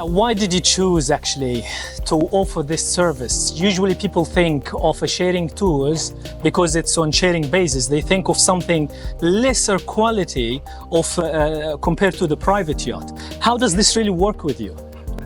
Why did you choose actually to offer this service? Usually people think of a sharing tours because it's on sharing basis. They think of something lesser quality of compared to the private yacht. How does this really work with you?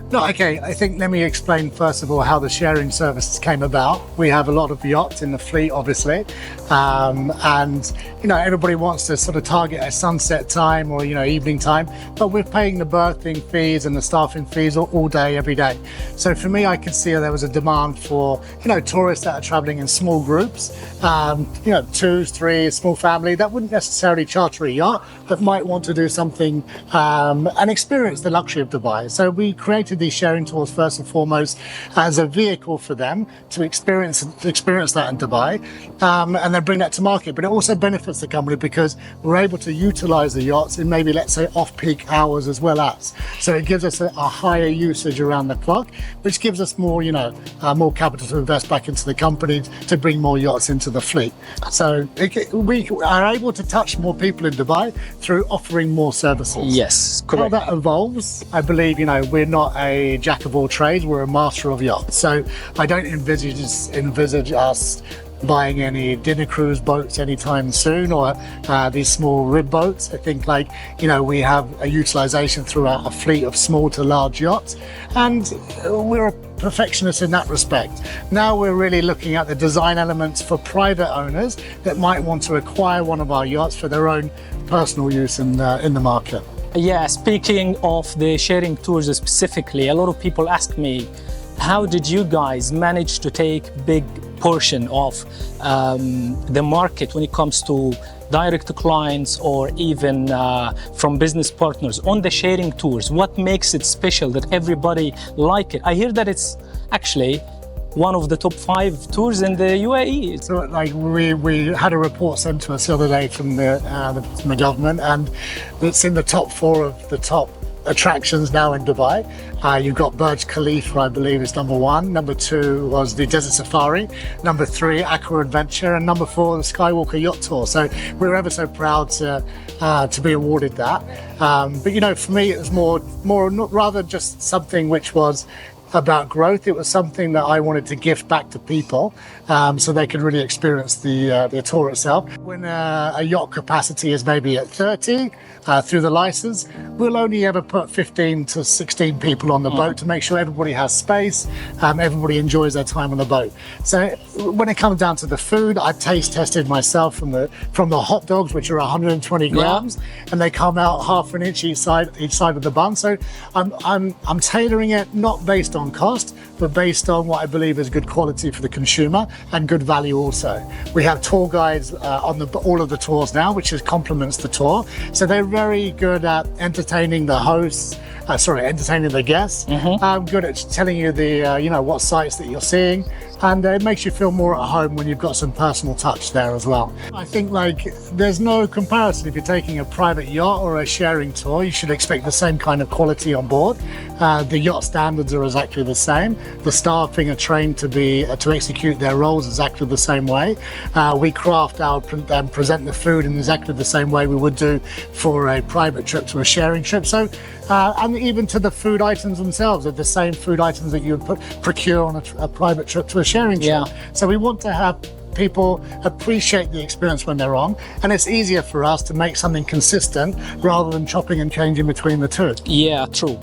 No, okay, I think let me explain first of all how the sharing services came about. We have a lot of yachts in the fleet, obviously, and everybody wants to sort of target a sunset time or evening time, but we're paying the berthing fees and the staffing fees all day, every day. So for me, I could see there was a demand for tourists that are traveling in small groups, 2, 3, a small family that wouldn't necessarily charter a yacht, but might want to do something and experience the luxury of Dubai. So we created these sharing tours first and foremost as a vehicle for them to experience that in Dubai, and then bring that to market. But it also benefits the company because we're able to utilize the yachts in maybe, let's say, off-peak hours as well as. So it gives us a higher usage around the clock, which gives us more, more capital to invest back into the company to bring more yachts into the fleet. So we are able to touch more people in Dubai through offering more services. Yes, correct. How that evolves, I believe, we're not a jack of all trades, we're a master of yachts. So I don't envisage us buying any dinner cruise boats anytime soon, or these small rib boats. I think we have a utilization throughout a fleet of small to large yachts, and we're a perfectionist in that respect. Now we're really looking at the design elements for private owners that might want to acquire one of our yachts for their own personal use in the market. Yeah, speaking of the sharing tours specifically, a lot of people ask me, how did you guys manage to take big portion of the market when it comes to direct to clients or even from business partners on the sharing tours? What makes it special that everybody like it? I hear that it's actually one of the top 5 tours in the UAE. So we had a report sent to us the other day from the government, and it's in the top 4 of the top attractions now in Dubai. You've got Burj Khalifa, I believe, is number 1. Number 2 was the Desert Safari. Number 3, Aqua Adventure, and number 4, the Skywalker Yacht Tour. So we're ever so proud to be awarded that. But for me, it was more not rather just something which was about growth. It was something that I wanted to gift back to people, so they could really experience the tour itself. When a yacht capacity is maybe at 30 through the license, we'll only ever put 15 to 16 people on the boat to make sure everybody has space, everybody enjoys their time on the boat. So when it comes down to the food, I taste tested myself from the hot dogs, which are 120 grams, and they come out half an inch each side of the bun. So I'm tailoring it not based on cost, but based on what I believe is good quality for the consumer and good value also. We have tour guides on all of the tours now, which complements the tour. So they're very good at entertaining the hosts, entertaining the guests. Good at telling you what sites that you're seeing, and it makes you feel more at home when you've got some personal touch there as well. I think there's no comparison. If you're taking a private yacht or a sharing tour, you should expect the same kind of quality on board. The yacht standards are exactly the same. The staffing are trained to execute their roles exactly the same way. We craft and present the food in exactly the same way we would do for a private trip to a sharing trip. So, and even to the food items themselves are the same food items that you would procure on a private trip to a sharing trip. So we want to have people appreciate the experience when they're on, and it's easier for us to make something consistent rather than chopping and changing between the two. Yeah, true.